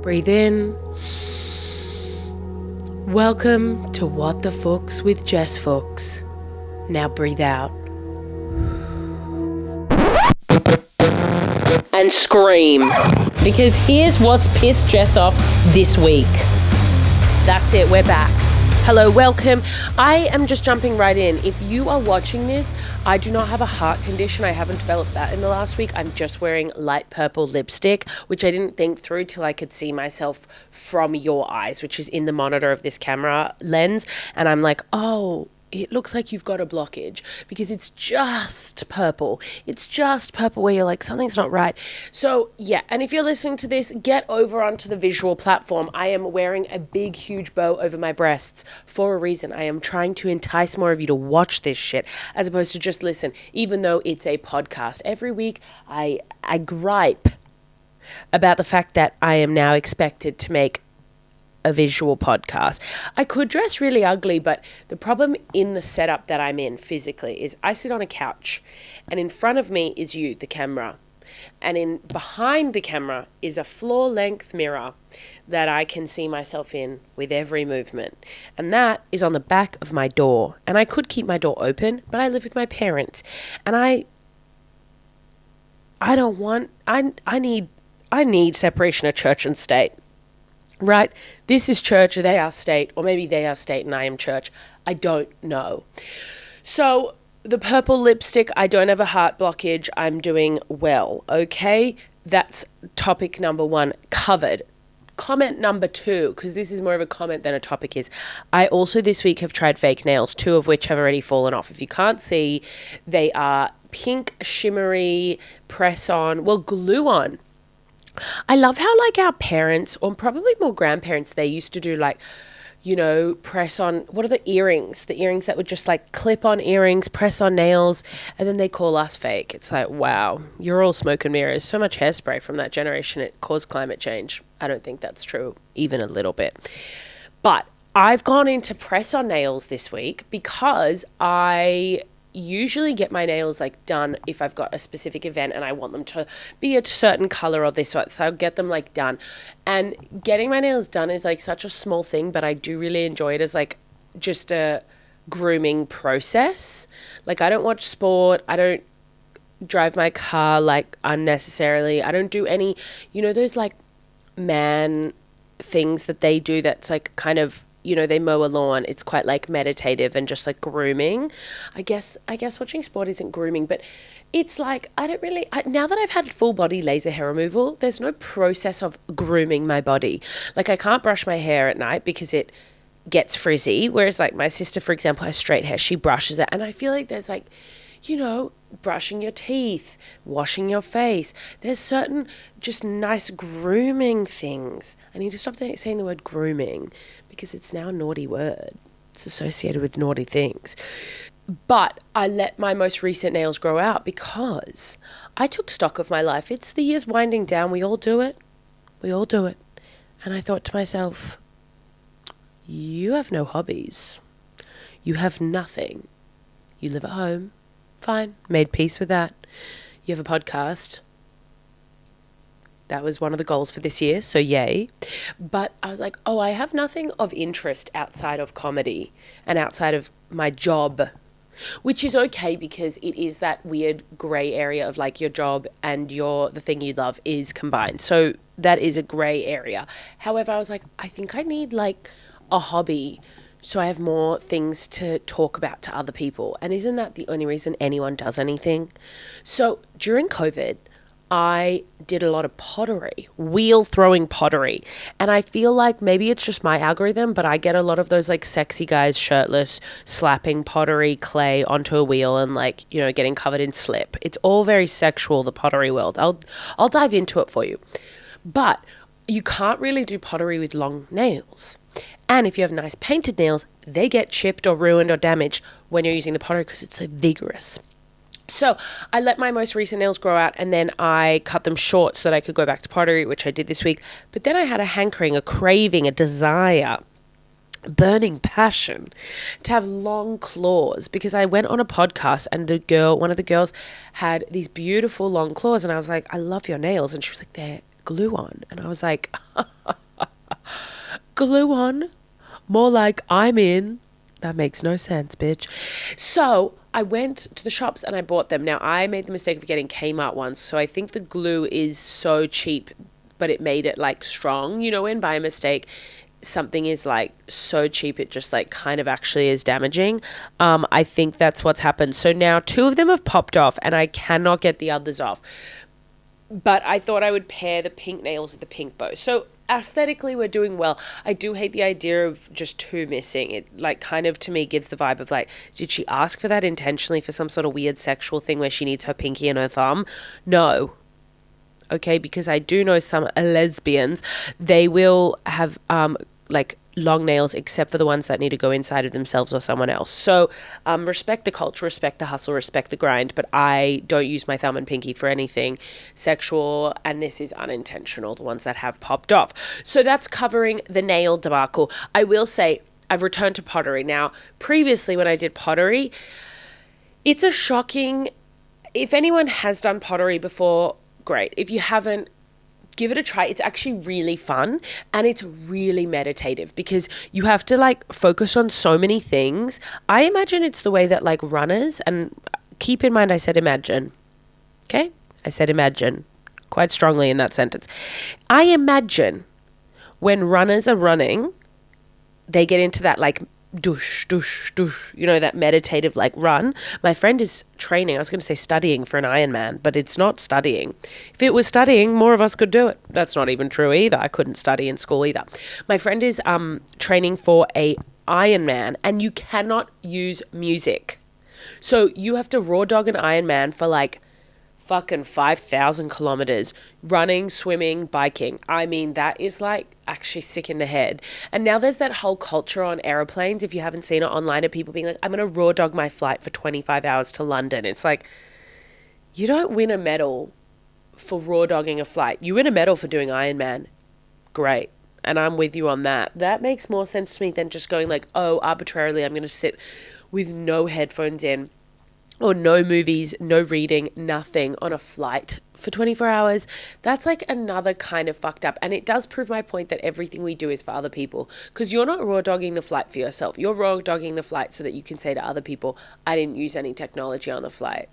Breathe in. Welcome to What the Fuchs with Jess Fuchs. Now breathe out. And scream. Because here's what's pissed Jess off this week. That's it, we're back. Hello, welcome. I am just jumping right in. If you are watching this, I do not have a heart condition. I haven't developed that in the last week. I'm just wearing light purple lipstick, which I didn't think through till I could see myself from your eyes, which is in the monitor of this camera lens. And I'm like, oh, it looks like you've got a blockage because it's just purple. It's just purple where you're like, something's not right. So yeah, and if you're listening to this, get over onto the visual platform. I am wearing a big, huge bow over my breasts for a reason. I am trying to entice more of you to watch this shit as opposed to just listen, even though it's a podcast. Every week I gripe about the fact that I am now expected to make a visual podcast. I could dress really ugly, but the problem in the setup that I'm in physically is I sit on a couch and in front of me is you, the camera. And behind the camera is a floor length mirror that I can see myself in with every movement. And that is on the back of my door. And I could keep my door open, but I live with my parents. And I need separation of church and state. Right? This is church, or they are state, or maybe they are state and I am church. I don't know. So the purple lipstick, I don't have a heart blockage. I'm doing well. Okay? That's topic number one covered. Comment number two, because this is more of a comment than a topic, is I also this week have tried fake nails, two of which have already fallen off. If you can't see, they are pink, shimmery, press-on, glue-on. I love how like our parents, or probably more grandparents, they used to do like, you know, press on, what are the earrings? The earrings that would just like clip on earrings, press on nails, and then they call us fake. It's like, wow, you're all smoke and mirrors. So much hairspray from that generation, it caused climate change. I don't think that's true, even a little bit. But I've gone into press on nails this week because I usually get my nails like done if I've got a specific event and I want them to be a certain color or this one, so I'll get them like done. And getting my nails done is like such a small thing, but I do really enjoy it as like just a grooming process. Like I don't watch sport, I don't drive my car like unnecessarily, I don't do any, you know, those like man things that they do that's like kind of, you know, they mow a lawn. It's quite like meditative and just like grooming. I guess watching sport isn't grooming, but it's like, now that I've had full body laser hair removal, there's no process of grooming my body. Like I can't brush my hair at night because it gets frizzy. Whereas like my sister, for example, has straight hair. She brushes it. And I feel like there's like, you know, brushing your teeth, washing your face. There's certain just nice grooming things. I need to stop saying the word grooming because it's now a naughty word. It's associated with naughty things. But I let my most recent nails grow out because I took stock of my life. It's the years winding down. We all do it. And I thought to myself, you have no hobbies. You have nothing. You live at home. Fine, made peace with that. You have a podcast. That was one of the goals for this year, so yay. But I was like, oh, I have nothing of interest outside of comedy and outside of my job, which is okay because it is that weird grey area of like your job and the thing you love is combined. So that is a grey area. However, I was like, I think I need like a hobby so I have more things to talk about to other people. And isn't that the only reason anyone does anything? So during COVID, I did a lot of pottery, wheel throwing pottery. And I feel like maybe it's just my algorithm, but I get a lot of those like sexy guys shirtless, slapping pottery clay onto a wheel and like, you know, getting covered in slip. It's all very sexual, the pottery world. I'll dive into it for you. But you can't really do pottery with long nails. And if you have nice painted nails, they get chipped or ruined or damaged when you're using the pottery because it's so vigorous. So I let my most recent nails grow out and then I cut them short so that I could go back to pottery, which I did this week. But then I had a hankering, a craving, a desire, burning passion to have long claws because I went on a podcast and one of the girls had these beautiful long claws and I was like, I love your nails. And she was like, they're glue on. And I was like, glue on. More like I'm in. That makes no sense, bitch. So I went to the shops and I bought them. Now, I made the mistake of getting Kmart ones. So I think the glue is so cheap, but it made it like strong. You know, when by mistake something is like so cheap it just like kind of actually is damaging. I think that's what's happened. So now 2 of them have popped off and I cannot get the others off. But I thought I would pair the pink nails with the pink bow. So aesthetically we're doing well. I do hate the idea of just 2 missing. It like kind of to me gives the vibe of like, did she ask for that intentionally for some sort of weird sexual thing where she needs her pinky and her thumb? No. Okay, because I do know some lesbians, they will have like long nails except for the ones that need to go inside of themselves or someone else. So respect the culture, respect the hustle, respect the grind, but I don't use my thumb and pinky for anything sexual, and this is unintentional, the ones that have popped off. So that's covering the nail debacle. I will say I've returned to pottery. Now, previously when I did pottery, it's a shocking, if anyone has done pottery before, great. If you haven't, give it a try. It's actually really fun and it's really meditative because you have to like focus on so many things. I imagine it's the way that like runners, and keep in mind I said imagine. Okay? I said imagine quite strongly in that sentence. I imagine when runners are running, they get into that like douche, douche, douche, you know, that meditative like run. My friend is training, I was going to say studying for an Ironman, but it's not studying. If it was studying, more of us could do it. That's not even true either. I couldn't study in school either. My friend is training for a Ironman, and you cannot use music. So you have to raw dog an Ironman for like fucking 5,000 kilometers, running, swimming, biking. I mean, that is like actually sick in the head. And now there's that whole culture on airplanes, if you haven't seen it online, of people being like, I'm going to raw dog my flight for 25 hours to London. It's like, you don't win a medal for raw dogging a flight. You win a medal for doing Ironman. Great. And I'm with you on that. That makes more sense to me than just going like, oh, arbitrarily I'm going to sit with no headphones in, or no movies, no reading, nothing on a flight for 24 hours. That's like another kind of fucked up. And it does prove my point that everything we do is for other people. Because you're not raw dogging the flight for yourself. You're raw dogging the flight so that you can say to other people, I didn't use any technology on the flight.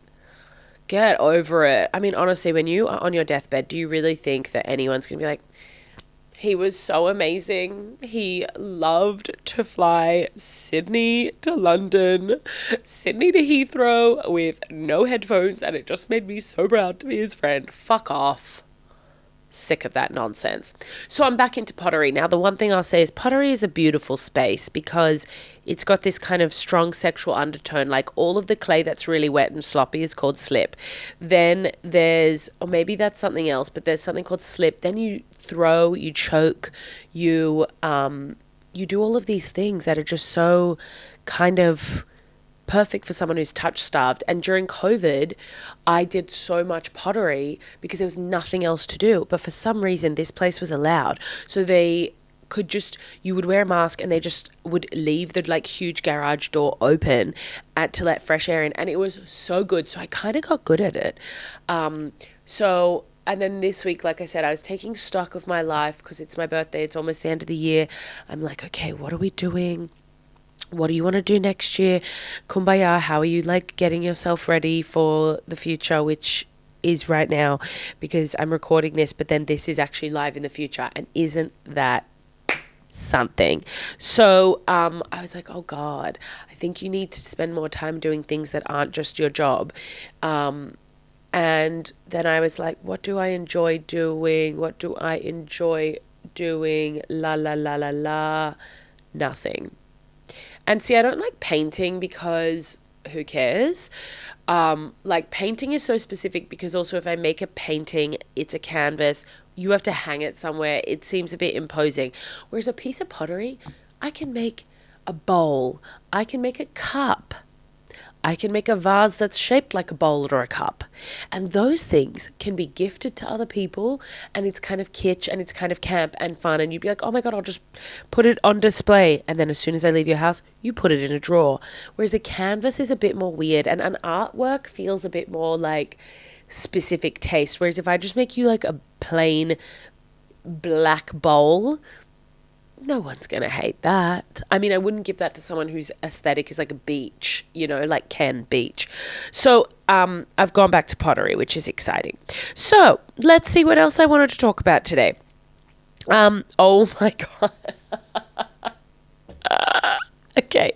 Get over it. I mean, honestly, when you are on your deathbed, do you really think that anyone's going to be like, he was so amazing. He loved to fly Sydney to London, Sydney to Heathrow with no headphones, and it just made me so proud to be his friend. Fuck off. Sick of that nonsense. So I'm back into pottery. Now, the one thing I'll say is pottery is a beautiful space because it's got this kind of strong sexual undertone. Like all of the clay that's really wet and sloppy is called slip. Then there's, or maybe that's something else, but there's something called slip. Then you throw, you choke, you do all of these things that are just so kind of perfect for someone who's touch starved. And during COVID, I did so much pottery because there was nothing else to do. But for some reason, this place was allowed. So they could just, you would wear a mask and they just would leave the like huge garage door open to let fresh air in. And it was so good. So I kind of got good at it. And then this week, like I said, I was taking stock of my life because it's my birthday. It's almost the end of the year. I'm like, okay, what are we doing? What do you want to do next year? Kumbaya, how are you like getting yourself ready for the future, which is right now because I'm recording this, but then this is actually live in the future. And isn't that something? So I was like, oh God, I think you need to spend more time doing things that aren't just your job. And then I was like, what do I enjoy doing? What do I enjoy doing? La, la, la, la, la. Nothing. And see, I don't like painting because who cares? Like painting is so specific because also if I make a painting, it's a canvas. You have to hang it somewhere. It seems a bit imposing. Whereas a piece of pottery, I can make a bowl. I can make a cup. I can make a vase that's shaped like a bowl or a cup. And those things can be gifted to other people and it's kind of kitsch and it's kind of camp and fun. And you'd be like, oh my God, I'll just put it on display. And then as soon as I leave your house, you put it in a drawer. Whereas a canvas is a bit more weird and an artwork feels a bit more like specific taste. Whereas if I just make you like a plain black bowl, no one's going to hate that. I mean, I wouldn't give that to someone whose aesthetic is like a beach, you know, like Ken Beach. So I've gone back to pottery, which is exciting. So let's see what else I wanted to talk about today. Oh my God. Okay.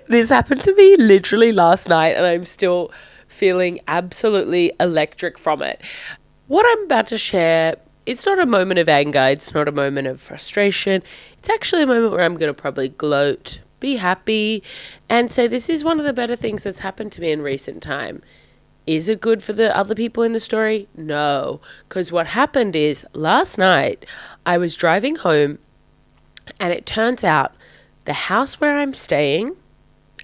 This happened to me literally last night and I'm still feeling absolutely electric from it. What I'm about to share, it's not a moment of anger. It's not a moment of frustration. It's actually a moment where I'm going to probably gloat, be happy, and say this is one of the better things that's happened to me in recent time. Is it good for the other people in the story? No. Because what happened is last night I was driving home and it turns out the house where I'm staying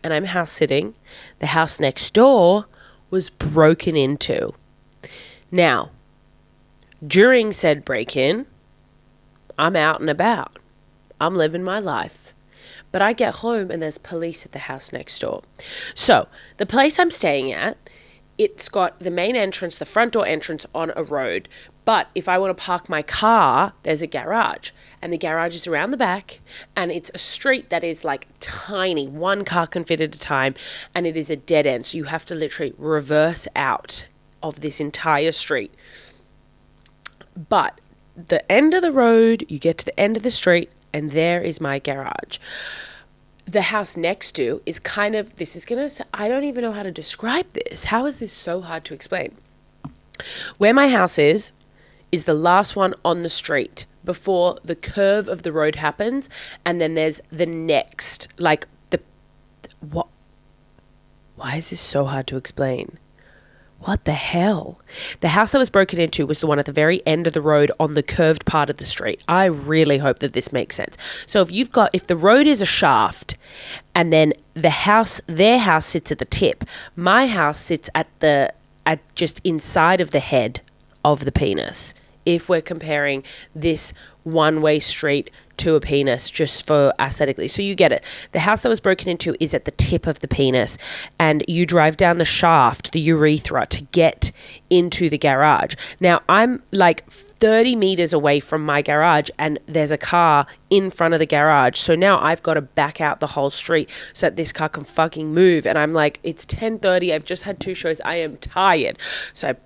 and I'm house sitting, the house next door was broken into. Now, during said break-in, I'm out and about. I'm living my life. But I get home and there's police at the house next door. So, the place I'm staying at, it's got the main entrance, the front door entrance on a road. But if I want to park my car, there's a garage. And the garage is around the back. And it's a street that is like tiny. One car can fit at a time. And it is a dead end. So you have to literally reverse out of this entire street. But the end of the road, you get to the end of the street, and there is my garage. The house next to is kind of, I don't even know how to describe this. How is this so hard to explain? Where my house is the last one on the street before the curve of the road happens. And then there's the next, what? Why is this so hard to explain? What the hell? The house that was broken into was the one at the very end of the road on the curved part of the street. I really hope that this makes sense. So if the road is a shaft and then their house sits at the tip, my house sits at just inside of the head of the penis. If we're comparing this one-way street to a penis just for aesthetically. So you get it. The house that was broken into is at the tip of the penis and you drive down the shaft, the urethra, to get into the garage. Now I'm like 30 meters away from my garage and there's a car in front of the garage. So now I've got to back out the whole street so that this car can fucking move. And I'm like, it's 10:30. I've just had 2 shows. I am tired. So I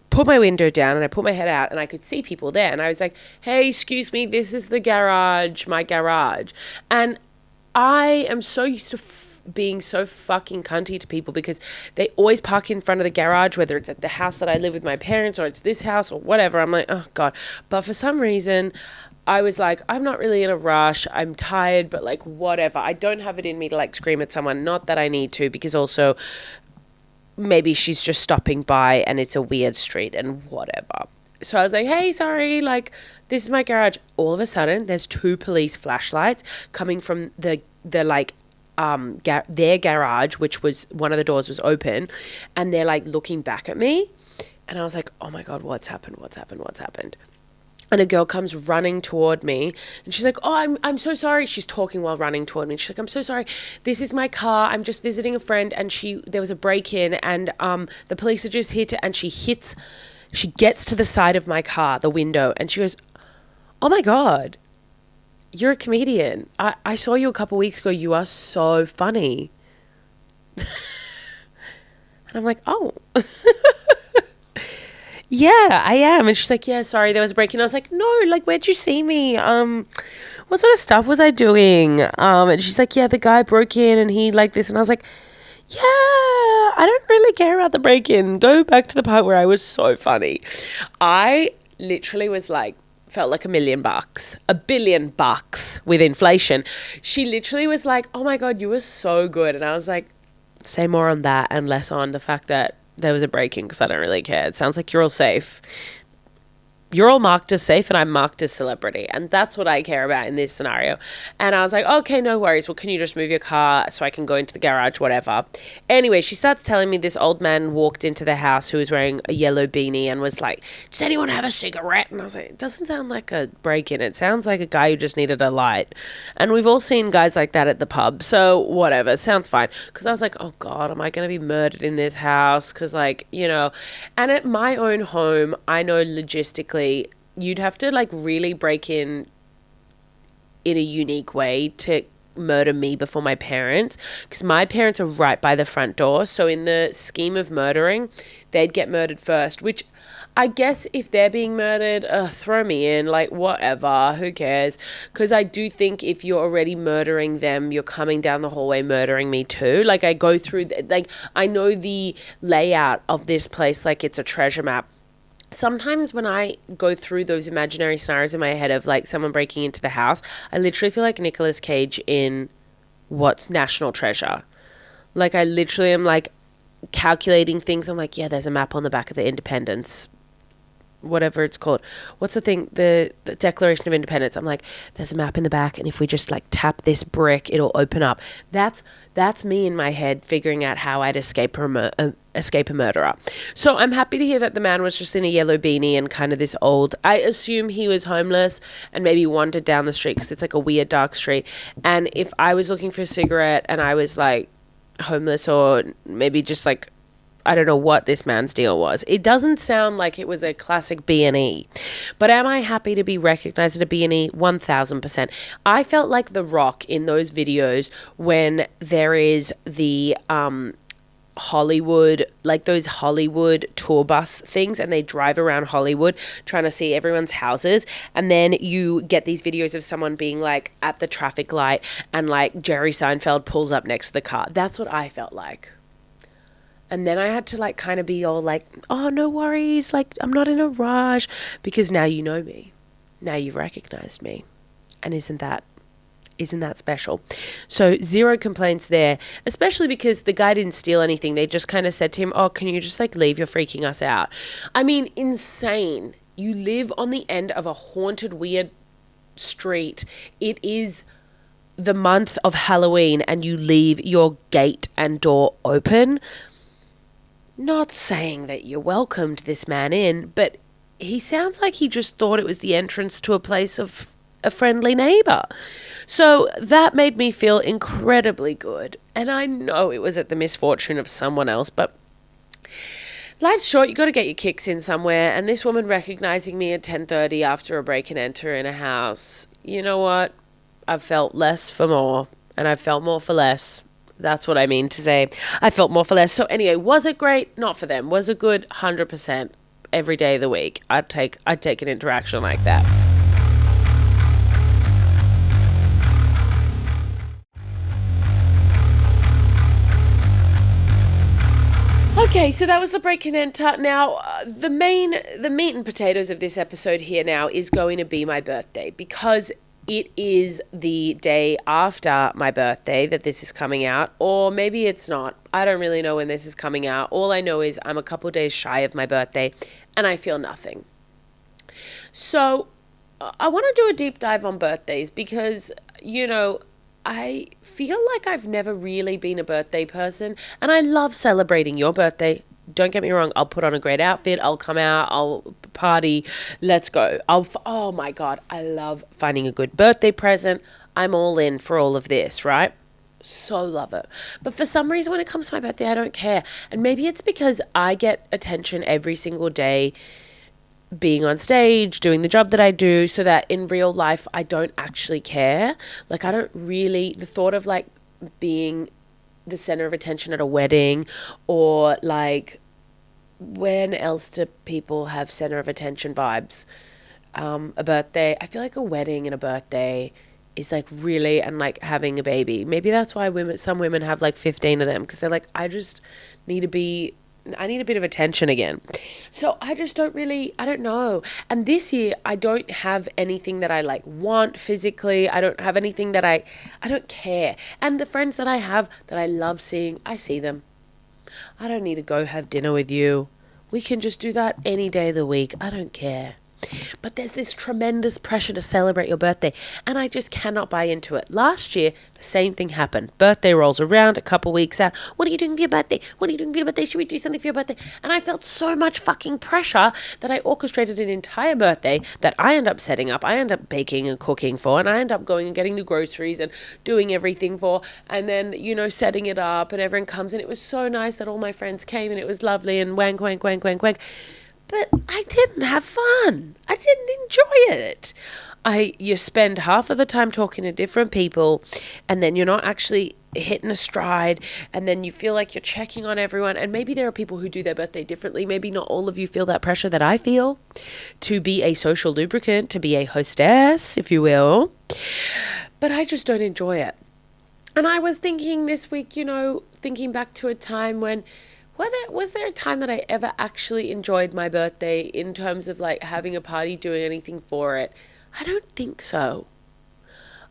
put my window down and I put my head out and I could see people there. And I was like, hey, excuse me, this is the garage, my garage. And I am so used to being so fucking cunty to people because they always park in front of the garage, whether it's at the house that I live with my parents or it's this house or whatever. I'm like, oh God. But for some reason, I was like, I'm not really in a rush. I'm tired, but like, whatever. I don't have it in me to like scream at someone. Not that I need to, because also maybe she's just stopping by and it's a weird street and whatever. So I was like, hey, sorry, like, this is my garage. All of a sudden, there's 2 police flashlights coming from their garage, which was, one of the doors was open, and they're like looking back at me. And I was like, oh my God, what's happened? And a girl comes running toward me and she's like, oh, I'm so sorry. She's talking while running toward me. She's like, I'm so sorry. This is my car. I'm just visiting a friend and there was a break-in and the police are just here and she gets to the side of my car, the window, and she goes, oh my God, you're a comedian. I saw you a couple weeks ago. You are so funny. And I'm like, oh. Yeah, I am. And she's like, yeah, sorry, there was a break-in. I was like, no, like, where'd you see me? What sort of stuff was I doing? And she's like, yeah, the guy broke in and he like this. And I was like, yeah, I don't really care about the break-in. Go back to the part where I was so funny. I literally was like, felt like $1 million, $1 billion with inflation. She literally was like, oh my God, you were so good. And I was like, say more on that and less on the fact that there was a break-in, because I don't really care. It sounds like you're all safe. You're all marked as safe and I'm marked as celebrity. And that's what I care about in this scenario. And I was like, okay, no worries. Well, can you just move your car so I can go into the garage, whatever. Anyway, she starts telling me this old man walked into the house who was wearing a yellow beanie and was like, does anyone have a cigarette? And I was like, it doesn't sound like a break-in. It sounds like a guy who just needed a light. And we've all seen guys like that at the pub. So whatever, it sounds fine. Because I was like, oh God, am I going to be murdered in this house? Because like, you know, and at my own home, I know logistically, you'd have to like really break in in a unique way to murder me before my parents, because my parents are right by the front door. So in the scheme of murdering, they'd get murdered first, which I guess if they're being murdered, throw me in, like, whatever, who cares? Because I do think if you're already murdering them, you're coming down the hallway murdering me too. Like, I go through, like, I know the layout of this place like it's a treasure map. Sometimes when I go through those imaginary scenarios in my head of, like, someone breaking into the house, I literally feel like Nicolas Cage in what's National Treasure. Like, I literally am, like, calculating things. I'm like, yeah, there's a map on the back of the Independence, whatever it's called. What's the thing? The Declaration of Independence. I'm like, there's a map in the back, and if we just, like, tap this brick, it'll open up. That's me in my head figuring out how I'd escape a murderer. So I'm happy to hear that the man was just in a yellow beanie and kind of this old, I assume he was homeless and maybe wandered down the street because it's like a weird dark street. And if I was looking for a cigarette and I was, like, homeless, or maybe just, like, I don't know what this man's deal was. It doesn't sound like it was a classic B&E. But am I happy to be recognized at a B&E? 1000%. I felt like The Rock in those videos when there is the Hollywood, like those Hollywood tour bus things, and they drive around Hollywood trying to see everyone's houses, and then you get these videos of someone being, like, at the traffic light and, like, Jerry Seinfeld pulls up next to the car. That's what I felt like. And then I had to, like, kind of be all like, oh, no worries, like, I'm not in a rush, because now you know me. Now you've recognized me. And isn't that special? So 0 complaints there, especially because the guy didn't steal anything. They just kind of said to him, oh, can you just, like, leave? You're freaking us out. I mean, insane. You live on the end of a haunted, weird street. It is the month of Halloween and you leave your gate and door open. Not saying that you welcomed this man in, but he sounds like he just thought it was the entrance to a place of a friendly neighbor. So that made me feel incredibly good. And I know it was at the misfortune of someone else, but life's short. You got to get your kicks in somewhere. And this woman recognizing me at 10:30 after a break and enter in a house, you know what? I've felt less for more, and I've felt more for less. That's what I mean to say. I felt more for less. So anyway, was it great? Not for them. Was it good? 100%. Every day of the week, I'd take an interaction like that. Okay, so that was the break and enter. Now, the meat and potatoes of this episode here now is going to be my birthday, because it is the day after my birthday that this is coming out, or maybe it's not. I don't really know when this is coming out. All I know is I'm a couple days shy of my birthday and I feel nothing. So I want to do a deep dive on birthdays because, you know, I feel like I've never really been a birthday person, and I love celebrating your birthday. Don't get me wrong, I'll put on a great outfit, I'll come out, I'll party, let's go. Oh my God, I love finding a good birthday present. I'm all in for all of this, right? So love it. But for some reason, when it comes to my birthday, I don't care. And maybe it's because I get attention every single day being on stage, doing the job that I do, so that in real life, I don't actually care. Like, I don't really, the thought of, like, being the center of attention at a wedding, or, like, when else do people have center of attention vibes? A birthday. I feel like a wedding and a birthday is, like, really, and, like, having a baby. Maybe that's why some women have, like, 15 of them, because they're like, I need a bit of attention again. So I just don't know. And this year, I don't have anything that I, like, want physically. I don't have anything that I don't care. And the friends that I have that I love seeing, I see them. I don't need to go have dinner with you. We can just do that any day of the week. I don't care. But there's this tremendous pressure to celebrate your birthday, and I just cannot buy into it. Last year, the same thing happened. Birthday rolls around, a couple weeks out. What are you doing for your birthday? What are you doing for your birthday? Should we do something for your birthday? And I felt so much fucking pressure that I orchestrated an entire birthday that I end up setting up. I end up baking and cooking for, and I end up going and getting the groceries and doing everything for, and then, you know, setting it up, and everyone comes, and it was so nice that all my friends came, and it was lovely, and wank, wank, wank, wank, wank. But I didn't have fun. I didn't enjoy it. You spend half of the time talking to different people, and then you're not actually hitting a stride, and then you feel like you're checking on everyone. And maybe there are people who do their birthday differently. Maybe not all of you feel that pressure that I feel to be a social lubricant, to be a hostess, if you will. But I just don't enjoy it. And I was thinking this week, thinking back to a time when, was there a time that I ever actually enjoyed my birthday in terms of like having a party, doing anything for it? I don't think so.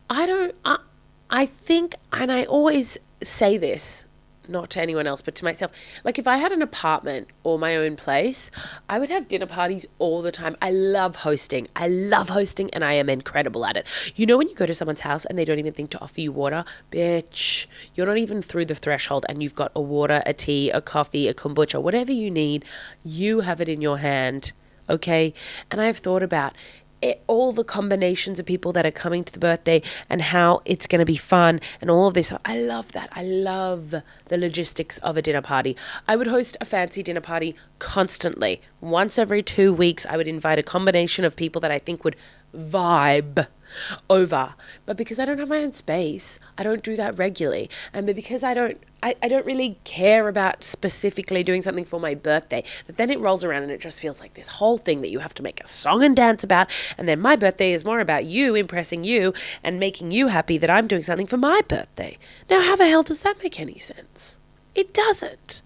I think, and I always say this, not to anyone else, but to myself, like if I had an apartment or my own place, I would have dinner parties all the time. I love hosting and I am incredible at it. When you go to someone's house and they don't even think to offer you water, bitch, you're not even through the threshold and you've got a water, a tea, a coffee, a kombucha, whatever you need, you have it in your hand, okay? And I've thought about all the combinations of people that are coming to the birthday and how it's going to be fun and all of this. I love that. I love the logistics of a dinner party. I would host a fancy dinner party constantly. Once every 2 weeks, I would invite a combination of people that I think would vibe over. But because I don't have my own space, I don't do that regularly. And because I don't really care about specifically doing something for my birthday, but then it rolls around and it just feels like this whole thing that you have to make a song and dance about. And then my birthday is more about you, impressing you and making you happy that I'm doing something for my birthday. Now, how the hell does that make any sense? It doesn't.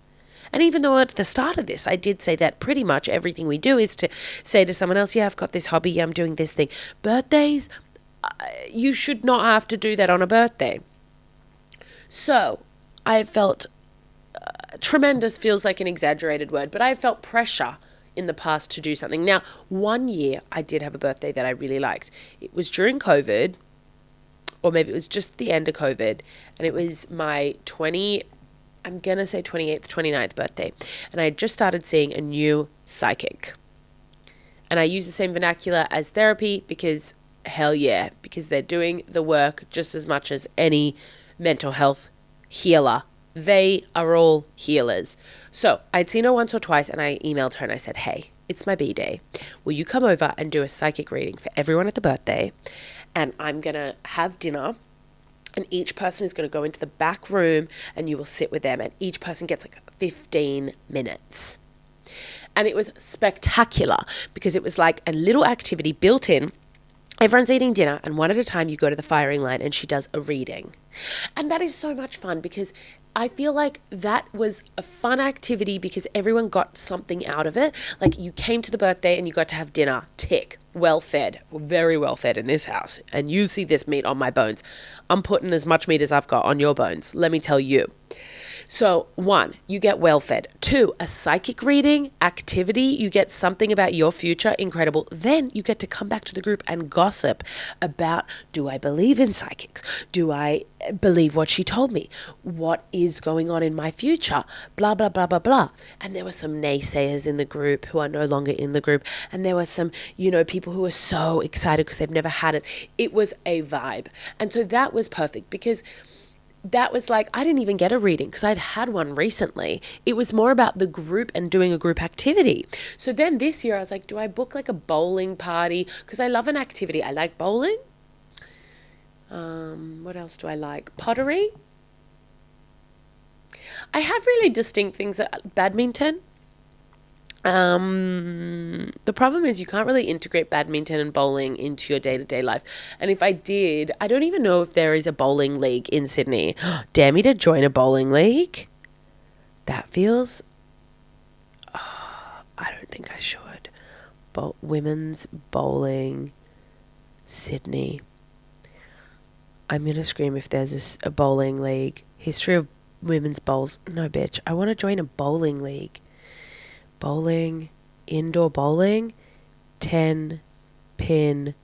And even though at the start of this, I did say that pretty much everything we do is to say to someone else, yeah, I've got this hobby, I'm doing this thing. Birthdays, you should not have to do that on a birthday. So I felt tremendous feels like an exaggerated word, but I felt pressure in the past to do something. Now, one year I did have a birthday that I really liked. It was during COVID, or maybe it was just the end of COVID, and it was my 28th, 29th birthday. And I had just started seeing a new psychic. And I use the same vernacular as therapy because hell yeah, because they're doing the work just as much as any mental health healer. They are all healers. So I'd seen her once or twice and I emailed her and I said, hey, it's my B-day. Will you come over and do a psychic reading for everyone at the birthday? And I'm going to have dinner. And each person is going to go into the back room and you will sit with them. And each person gets like 15 minutes. And it was spectacular because it was like a little activity built in. Everyone's eating dinner and one at a time you go to the firing line and she does a reading. And that is so much fun because I feel like that was a fun activity because everyone got something out of it. Like you came to the birthday and you got to have dinner. Tick. Well fed. Very well fed in this house. And you see this meat on my bones. I'm putting as much meat as I've got on your bones. Let me tell you. So 1, you get well fed. 2, a psychic reading activity. You get something about your future. Incredible. Then you get to come back to the group and gossip about, do I believe in psychics? Do I believe what she told me? What is going on in my future? Blah, blah, blah, blah, blah. And there were some naysayers in the group who are no longer in the group. And there were some, people who were so excited because they've never had it. It was a vibe. And so that was perfect because that was like, I didn't even get a reading because I'd had one recently. It was more about the group and doing a group activity. So then this year I was like, do I book like a bowling party? Because I love an activity. I like bowling. What else do I like? Pottery. I have really distinct things. Badminton. The problem is you can't really integrate badminton and bowling into your day-to-day life. And if I did, I don't even know if there is a bowling league in Sydney. Dare me to join a bowling league? That feels... I don't think I should. Women's bowling, Sydney. I'm going to scream if there's a bowling league. History of women's bowls. No, bitch. I want to join a bowling league. Bowling, indoor bowling, 10-pin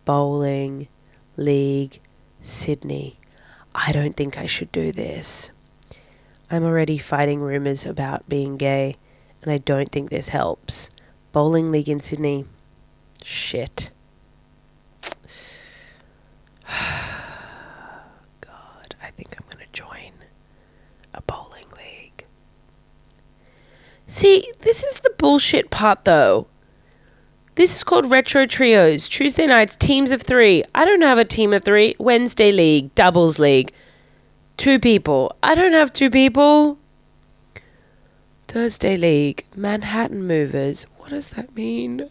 bowling league, Sydney. I don't think I should do this. I'm already fighting rumours about being gay, and I don't think this helps. Bowling league in Sydney. Shit. God, I think I'm going to join a bowling league. See, this is the bullshit part though. This is called Retro Trios. Tuesday nights, teams of 3. I don't have a team of 3. Wednesday league, doubles league. 2 people. I don't have 2 people. Thursday league, Manhattan movers. What does that mean?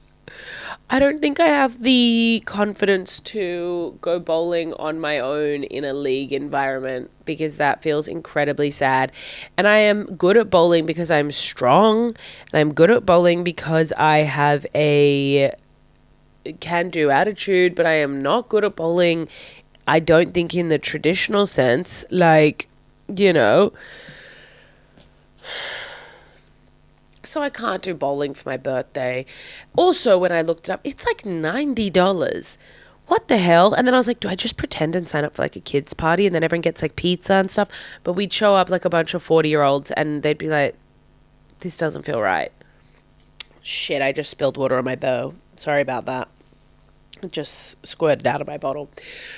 I don't think I have the confidence to go bowling on my own in a league environment because that feels incredibly sad. And I am good at bowling because I'm strong, and I'm good at bowling because I have a can-do attitude, but I am not good at bowling. I don't think in the traditional sense, like, you know. So I can't do bowling for my birthday. Also, when I looked it up, it's like $90. What the hell? And then I was like, do I just pretend and sign up for like a kid's party and then everyone gets like pizza and stuff? But we'd show up like a bunch of 40-year-olds and they'd be like, this doesn't feel right. Shit, I just spilled water on my bow. Sorry about that. It just squirted out of my bottle.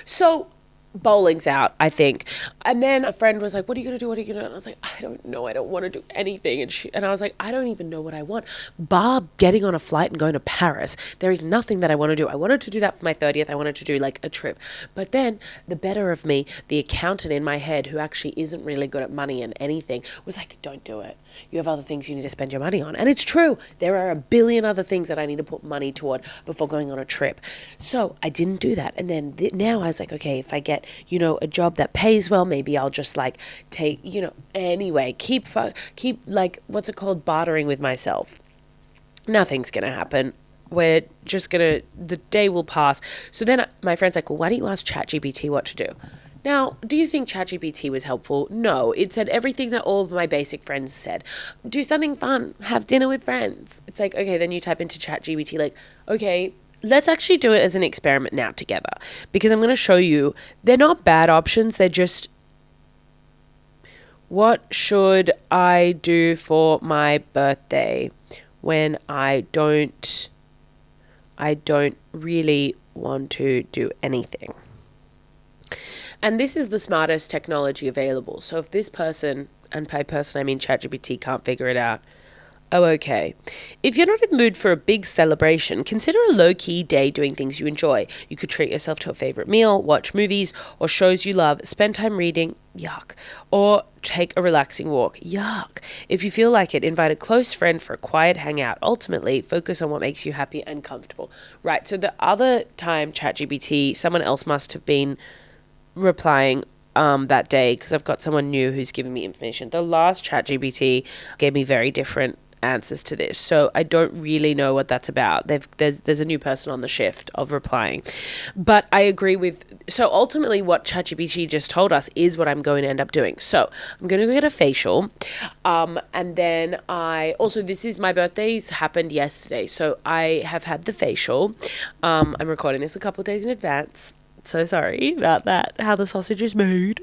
So bowling's out, I think. And then a friend was like, what are you going to do? What are you going to do? And I was like, I don't know. I don't want to do anything. And I was like, I don't even know what I want. Bar getting on a flight and going to Paris. There is nothing that I want to do. I wanted to do that for my 30th. I wanted to do like a trip. But then the better of me, the accountant in my head who actually isn't really good at money and anything, was like, don't do it. You have other things you need to spend your money on. And it's true. There are a billion other things that I need to put money toward before going on a trip. So I didn't do that. And then now I was like, okay, if I get, a job that pays well, maybe I'll just like take, anyway, keep like, what's it called? Bartering with myself. Nothing's going to happen. We're just the day will pass. So then my friend's like, well, why don't you ask ChatGPT what to do? Now, do you think ChatGPT was helpful? No, it said everything that all of my basic friends said. Do something fun, have dinner with friends. It's like, okay, then you type into ChatGPT like, okay, let's actually do it as an experiment now together, because I'm going to show you they're not bad options. They're just, what should I do for my birthday when I don't really want to do anything? And this is the smartest technology available. So if this person, and by person I mean ChatGPT, can't figure it out, oh, okay. If you're not in the mood for a big celebration, consider a low-key day doing things you enjoy. You could treat yourself to a favorite meal, watch movies or shows you love, spend time reading, yuck, or take a relaxing walk, yuck. If you feel like it, invite a close friend for a quiet hangout. Ultimately, focus on what makes you happy and comfortable. Right, so the other time ChatGPT, someone else must have been replying that day, because I've got someone new who's giving me information. The last ChatGPT gave me very different answers to this, so I don't really know what that's about. There's a new person on the shift of replying, but I agree with, so ultimately what ChatGPT just told us is what I'm going to end up doing. So I'm going to go get a facial, and then this is my birthday's happened yesterday, so I have had the facial. I'm recording this a couple of days in advance. So sorry about that, how the sausage is made.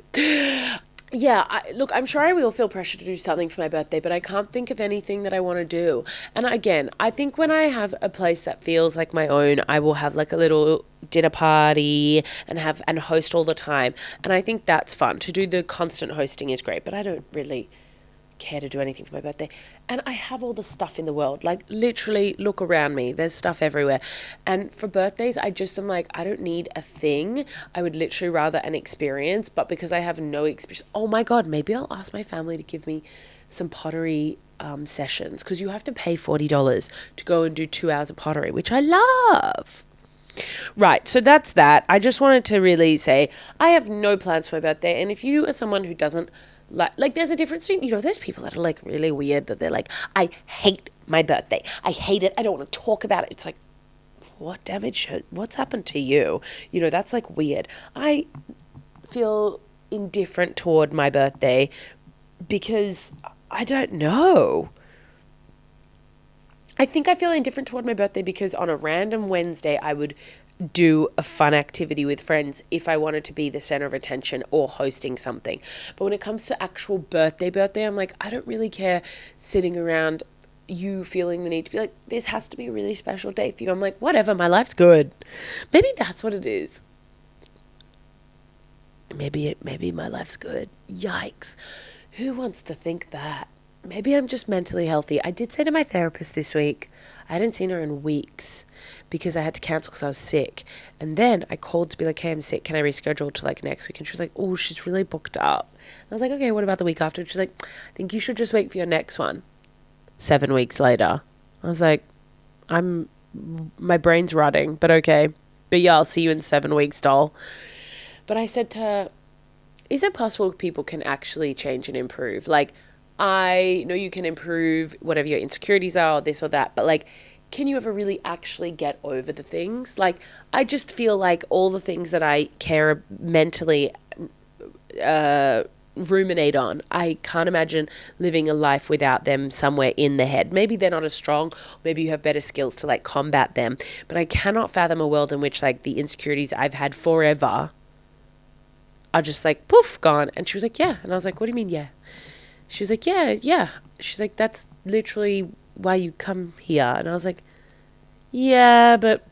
Yeah, I'm sure I will feel pressure to do something for my birthday, but I can't think of anything that I want to do. And again, I think when I have a place that feels like my own, I will have like a little dinner party and host all the time. And I think that's fun. To do the constant hosting is great, but I don't really care to do anything for my birthday. And I have all the stuff in the world, like literally look around me, there's stuff everywhere. And for birthdays, I just am like, I don't need a thing. I would literally rather an experience. But because I have no experience, oh my god, maybe I'll ask my family to give me some pottery sessions, because you have to pay $40 to go and do 2 hours of pottery, which I love. Right, so that's that. I just wanted to really say I have no plans for my birthday. And if you are someone who doesn't like there's a difference between, there's people that are like really weird, that they're like, I hate my birthday, I hate it, I don't want to talk about it. It's like, what's happened to you? That's like weird. I feel indifferent toward my birthday because I don't know. I think I feel indifferent toward my birthday because on a random Wednesday I would do a fun activity with friends if I wanted to be the center of attention or hosting something. But when it comes to actual birthday, I'm like, I don't really care sitting around you feeling the need to be like, this has to be a really special day for you. I'm like, whatever, my life's good. Maybe that's what it is. Maybe my life's good. Yikes. Who wants to think that? maybe I'm just mentally healthy. I did say to my therapist this week, I hadn't seen her in weeks because I had to cancel because I was sick. And then I called to be like, hey, I'm sick. Can I reschedule to like next week? And she was like, oh, she's really booked up. And I was like, okay, what about the week after? And she's like, I think you should just wait for your next one. 7 weeks later. I was like, my brain's rotting, but okay. But yeah, I'll see you in 7 weeks, doll. But I said to her, is it possible people can actually change and improve? Like, I know you can improve whatever your insecurities are, or this or that, but like, can you ever really actually get over the things? Like, I just feel like all the things that I care mentally ruminate on, I can't imagine living a life without them somewhere in the head. Maybe they're not as strong, maybe you have better skills to like combat them, but I cannot fathom a world in which like the insecurities I've had forever are just like poof, gone. And she was like, yeah. And I was like, what do you mean, yeah? She was like, yeah. She's like, that's literally why you come here. And I was like, yeah, but,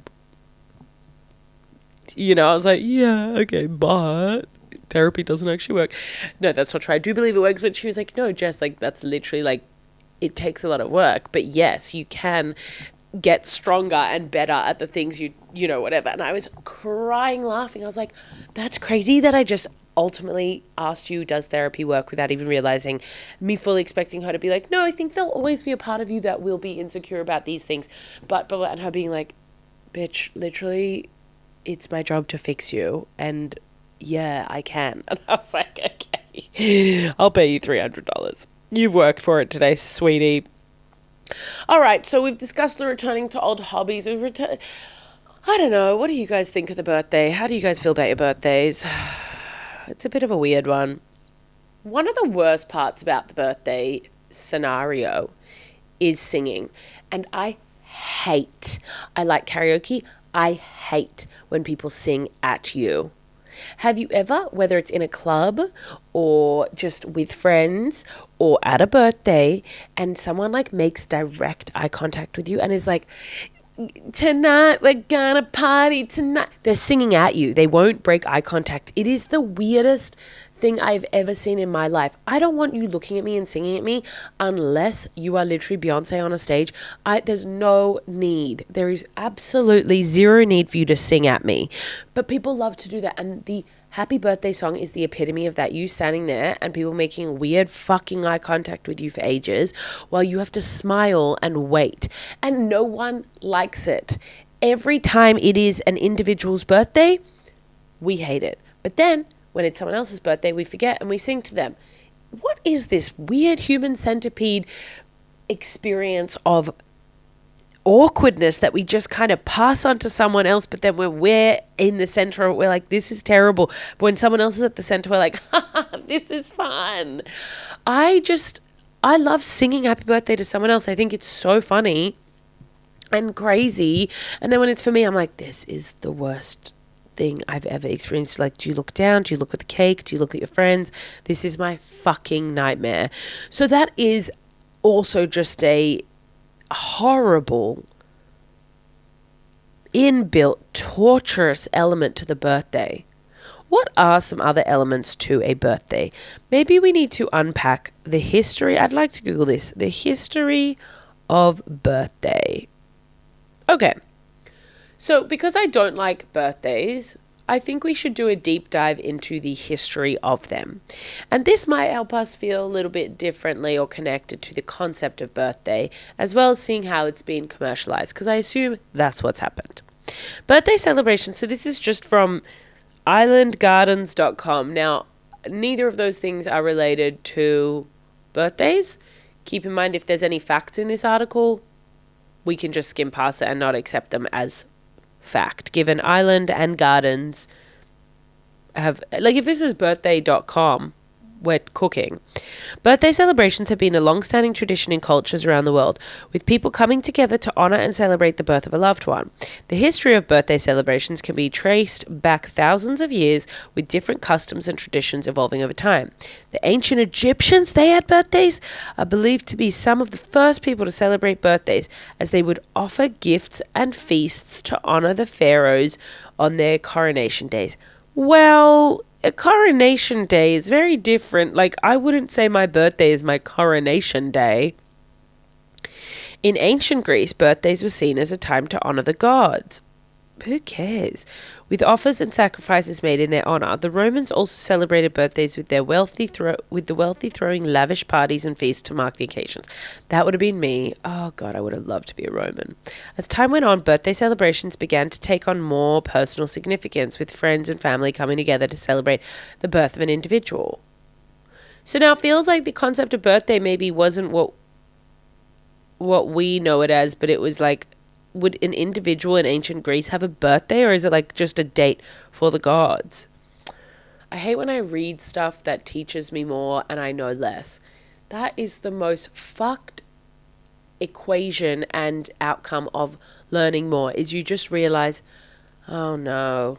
you know, I was like, yeah, okay, but therapy doesn't actually work. No, that's not true. I do believe it works. But she was like, no, Jess, like, that's literally like, it takes a lot of work. But yes, you can get stronger and better at the things you know, whatever. And I was crying, laughing. I was like, that's crazy that I just ultimately asked you, does therapy work, without even realizing, me fully expecting her to be like, no, I think there'll always be a part of you that will be insecure about these things, but and her being like, bitch, literally it's my job to fix you, and yeah, I can. And I was like, okay, I'll pay you $300. You've worked for it today, sweetie. All right, so we've discussed the returning to old hobbies. I don't know, what do you guys think of the birthday? How do you guys feel about your birthdays? It's a bit of a weird one. One of the worst parts about the birthday scenario is singing. And I like karaoke. I hate when people sing at you. Have you ever, whether it's in a club or just with friends or at a birthday, and someone like makes direct eye contact with you and is like, tonight we're gonna party tonight. They're singing at you. They won't break eye contact. It is the weirdest thing I've ever seen in my life. I don't want you looking at me and singing at me unless you are literally Beyonce on a stage. There's no need. There is absolutely zero need for you to sing at me. But people love to do that. And the happy birthday song is the epitome of that. You standing there and people making weird fucking eye contact with you for ages while you have to smile and wait. And no one likes it. Every time it is an individual's birthday, we hate it. But then when it's someone else's birthday, we forget and we sing to them. What is this weird human centipede experience of awkwardness that we just kind of pass on to someone else, but then when we're in the center, we're like, this is terrible. But when someone else is at the center, we're like, this is fun. I love singing happy birthday to someone else. I think it's so funny and crazy. And then when it's for me, I'm like, this is the worst thing I've ever experienced. Like, do you look down? Do you look at the cake? Do you look at your friends? This is my fucking nightmare. So that is also just a horrible inbuilt torturous element to the birthday. What are some other elements to a birthday? Maybe we need to unpack the history. I'd like to Google this. The history of birthday. Okay. So because I don't like birthdays, I think we should do a deep dive into the history of them. And this might help us feel a little bit differently or connected to the concept of birthday, as well as seeing how it's been commercialized, because I assume that's what's happened. Birthday celebration. So this is just from islandgardens.com. Now, neither of those things are related to birthdays. Keep in mind, if there's any facts in this article, we can just skim past it and not accept them as fact, given Island and Gardens have, like, if this was birthday.com, we're cooking. Birthday celebrations have been a long-standing tradition in cultures around the world, with people coming together to honor and celebrate the birth of a loved one. The history of birthday celebrations can be traced back thousands of years, with different customs and traditions evolving over time. The ancient Egyptians, they had birthdays, are believed to be some of the first people to celebrate birthdays, as they would offer gifts and feasts to honor the pharaohs on their coronation days. Well, a coronation day is very different. Like, I wouldn't say my birthday is my coronation day. In ancient Greece, birthdays were seen as a time to honor the gods. Who cares? With offers and sacrifices made in their honor, the Romans also celebrated birthdays with the wealthy throwing lavish parties and feasts to mark the occasions. That would have been me. Oh God, I would have loved to be a Roman. As time went on, birthday celebrations began to take on more personal significance, with friends and family coming together to celebrate the birth of an individual. So now it feels like the concept of birthday maybe wasn't what we know it as, but it was like, would an individual in ancient Greece have a birthday, or is it like just a date for the gods? I hate when I read stuff that teaches me more and I know less. That is the most fucked equation and outcome of learning more, is you just realize, oh no,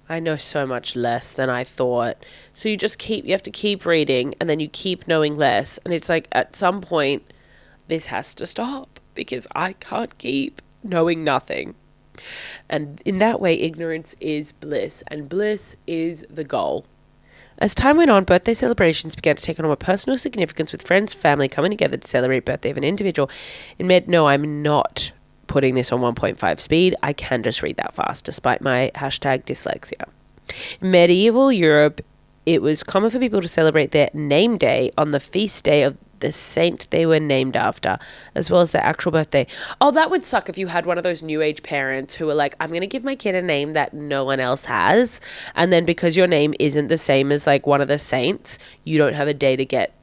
I know so much less than I thought. So you have to keep reading, and then you keep knowing less. And it's like, at some point, this has to stop, because I can't keep knowing nothing. And in that way, ignorance is bliss, and bliss is the goal. As time went on, birthday celebrations began to take on more personal significance, with friends, family coming together to celebrate birthday of an individual. No, I'm not putting this on 1.5 speed. I can just read that fast, despite my #dyslexia. In medieval Europe, it was common for people to celebrate their name day on the feast day of the saint they were named after, as well as their actual birthday. Oh, that would suck if you had one of those new age parents who were like, I'm going to give my kid a name that no one else has. And then because your name isn't the same as like one of the saints, you don't have a day to get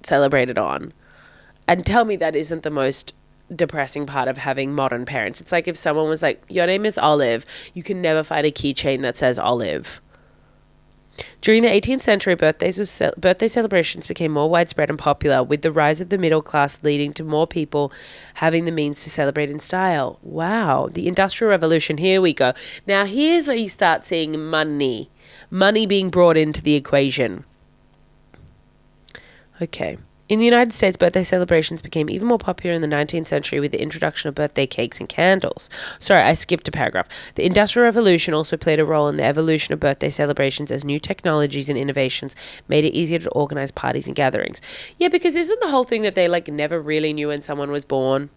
celebrated on. And tell me that isn't the most depressing part of having modern parents. It's like if someone was like, your name is Olive, you can never find a keychain that says Olive. During the 18th century, birthday celebrations became more widespread and popular, with the rise of the middle class leading to more people having the means to celebrate in style. Wow, the Industrial Revolution, here we go. Now here's where you start seeing money being brought into the equation. Okay. In the United States, birthday celebrations became even more popular in the 19th century with the introduction of birthday cakes and candles. Sorry, I skipped a paragraph. The Industrial Revolution also played a role in the evolution of birthday celebrations, as new technologies and innovations made it easier to organize parties and gatherings. Yeah, because isn't the whole thing that they like never really knew when someone was born?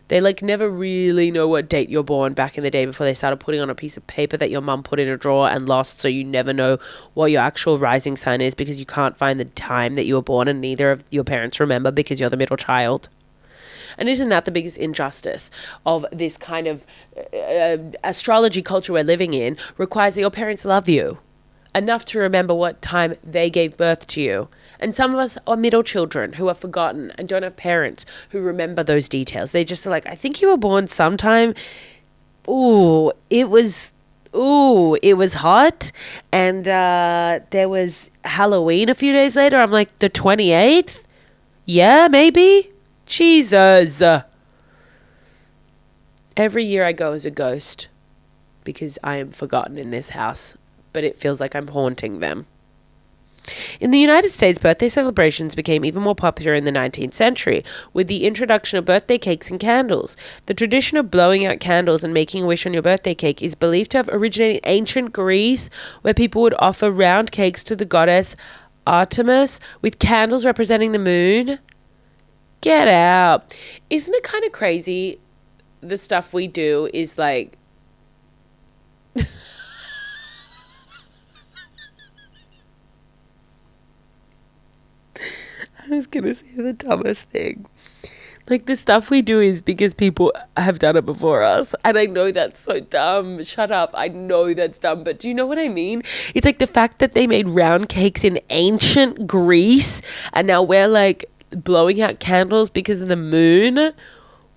They like never really know what date you're born back in the day before they started putting on a piece of paper that your mum put in a drawer and lost, so you never know what your actual rising sign is because you can't find the time that you were born, and neither of your parents remember because you're the middle child. And isn't that the biggest injustice of this kind of astrology culture we're living in? Requires that your parents love you enough to remember what time they gave birth to you. And some of us are middle children who are forgotten and don't have parents who remember those details. They just are like, I think you were born sometime. It was hot. And there was Halloween a few days later. I'm like, the 28th? Yeah, maybe? Jesus. Every year I go as a ghost because I am forgotten in this house, but it feels like I'm haunting them. In the United States, birthday celebrations became even more popular in the 19th century with the introduction of birthday cakes and candles. The tradition of blowing out candles and making a wish on your birthday cake is believed to have originated in ancient Greece, where people would offer round cakes to the goddess Artemis with candles representing the moon. Get out. Isn't it kind of crazy? The stuff we do is like... I was going to say the dumbest thing. Like, the stuff we do is because people have done it before us. And I know that's so dumb. Shut up. I know that's dumb. But do you know what I mean? It's like the fact that they made round cakes in ancient Greece, and now we're like blowing out candles because of the moon.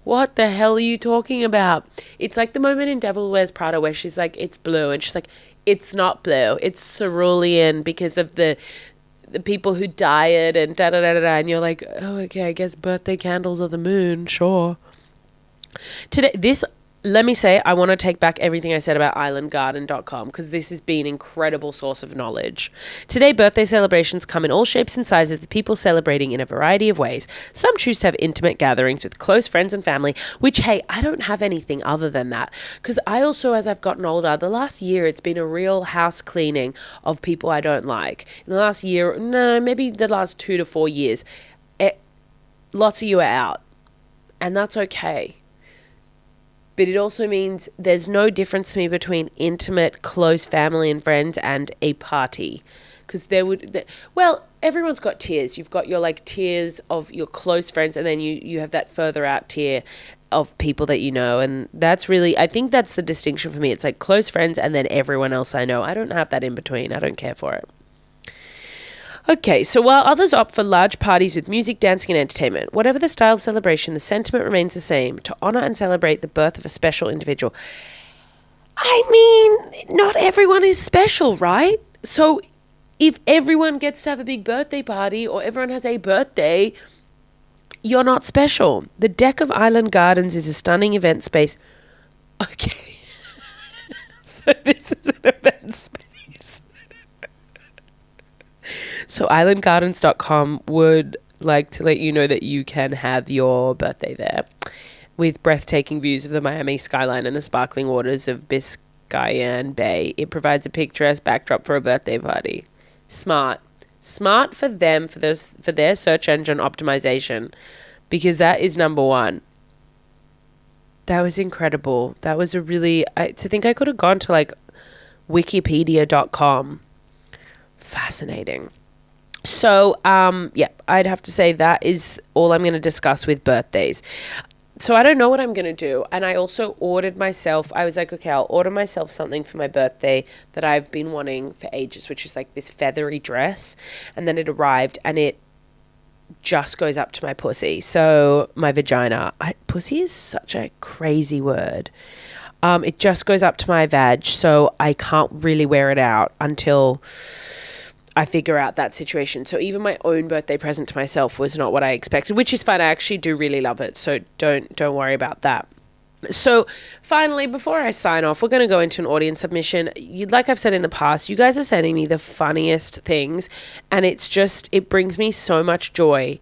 What the hell are you talking about? It's like the moment in Devil Wears Prada where she's like, it's blue. And she's like, it's not blue. It's cerulean because of the people who died and da-da-da-da-da. And you're like, oh, okay, I guess birthday candles are the moon. Sure. Today, this let me say, I want to take back everything I said about islandgarden.com because this has been an incredible source of knowledge. Today, birthday celebrations come in all shapes and sizes, with people celebrating in a variety of ways. Some choose to have intimate gatherings with close friends and family, which, hey, I don't have anything other than that. Because I also, as I've gotten older, the last year, it's been a real house cleaning of people I don't like. In the last year, no, maybe the last 2 to 4 years, lots of you are out. And that's okay. But it also means there's no difference to me between intimate, close family and friends and a party. Because everyone's got tiers. You've got your like tiers of your close friends, and then you have that further out tier of people that you know. And that's really, I think that's the distinction for me. It's like close friends and then everyone else I know. I don't have that in between. I don't care for it. Okay, so while others opt for large parties with music, dancing and entertainment, whatever the style of celebration, the sentiment remains the same: to honour and celebrate the birth of a special individual. I mean, not everyone is special, right? So if everyone gets to have a big birthday party or everyone has a birthday, you're not special. The deck of Island Gardens is a stunning event space. Okay. So this is an event space. So islandgardens.com would like to let you know that you can have your birthday there with breathtaking views of the Miami skyline and the sparkling waters of Biscayne Bay. It provides a picturesque backdrop for a birthday party. Smart for them, for their search engine optimization, because that is number one. That was incredible. That was a really, to think I could have gone to like wikipedia.com. Fascinating. So, I'd have to say that is all I'm going to discuss with birthdays. So I don't know what I'm going to do. And I also ordered myself, I was like, okay, I'll order myself something for my birthday that I've been wanting for ages, which is like this feathery dress. And then it arrived and it just goes up to my pussy. So my vagina. Pussy is such a crazy word. It just goes up to my vag. So I can't really wear it out until I figure out that situation. So even my own birthday present to myself was not what I expected, which is fine. I actually do really love it. So don't worry about that. So finally, before I sign off, we're going to go into an audience submission. Like I've said in the past, you guys are sending me the funniest things, and it brings me so much joy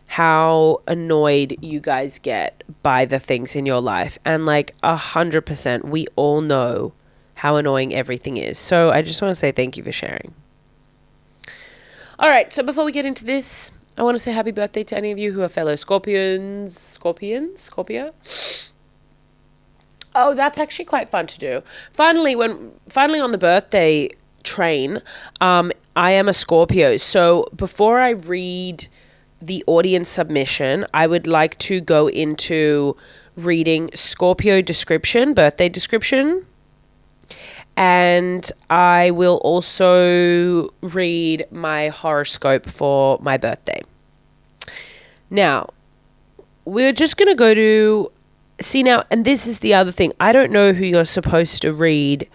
how annoyed you guys get by the things in your life. And like 100%, we all know how annoying everything is. So I just want to say thank you for sharing. All right, so before we get into this, I want to say happy birthday to any of you who are fellow Scorpio? Oh, that's actually quite fun to do. Finally on the birthday train, I am a Scorpio. So before I read the audience submission, I would like to go into reading Scorpio description, birthday description. And I will also read my horoscope for my birthday. Now, we're just going to go to... See, now, and this is the other thing. I don't know who you're supposed to read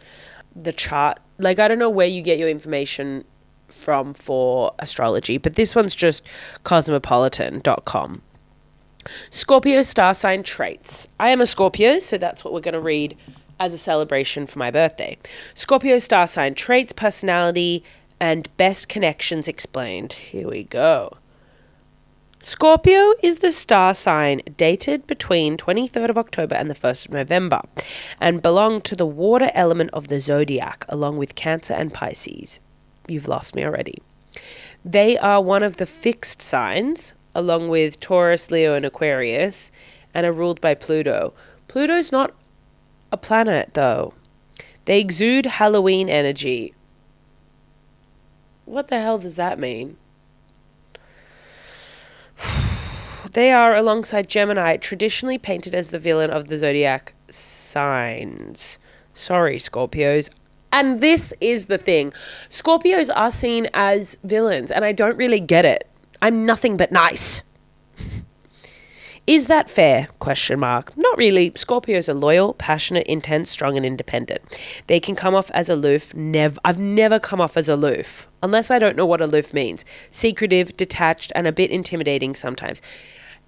the chart. Like, I don't know where you get your information from for astrology, but this one's just cosmopolitan.com. Scorpio star sign traits. I am a Scorpio, so that's what we're going to read as a celebration for my birthday. Scorpio star sign traits, personality, and best connections explained. Here we go. Scorpio is the star sign dated between 23rd of October and the 1st of November and belong to the water element of the zodiac, along with Cancer and Pisces. You've lost me already. They are one of the fixed signs, along with Taurus, Leo, and Aquarius, and are ruled by Pluto. Pluto's not a planet, though. They exude Halloween energy. What the hell does that mean? They are, alongside Gemini, traditionally painted as the villain of the zodiac signs. Sorry, Scorpios. And this is the thing. Scorpios are seen as villains, and I don't really get it. I'm nothing but nice. Is that fair? Question mark. Not really. Scorpios are loyal, passionate, intense, strong, and independent. They can come off as aloof. I've never come off as aloof, unless I don't know what aloof means. Secretive, detached, and a bit intimidating sometimes.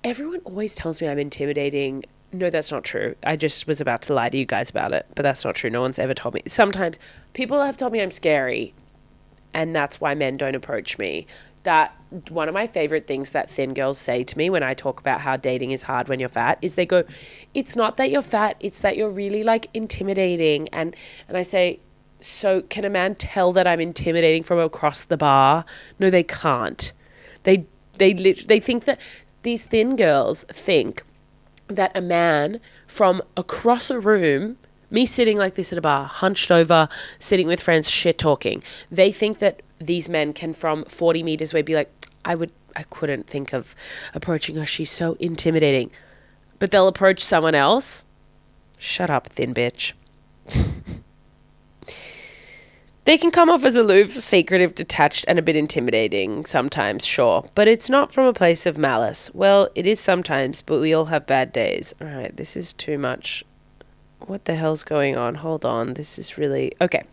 Everyone always tells me I'm intimidating No, that's not true. I just was about to lie to you guys about it, but that's not true. No one's ever told me. Sometimes people have told me I'm scary, and that's why men don't approach me. That one of my favorite things that thin girls say to me when I talk about how dating is hard when you're fat is they go, it's not that you're fat, it's that you're really like intimidating. And I say, so can a man tell that I'm intimidating from across the bar? No, they can't. They think that these thin girls think that a man from across a room, me sitting like this at a bar, hunched over, sitting with friends, shit talking, they think that these men can from 40 meters away be like, I couldn't think of approaching her. She's so intimidating. But they'll approach someone else. Shut up, thin bitch. They can come off as aloof, secretive, detached, and a bit intimidating sometimes, sure. But it's not from a place of malice. Well, it is sometimes, but we all have bad days. All right, this is too much. What the hell's going on? Hold on. This is really... Okay.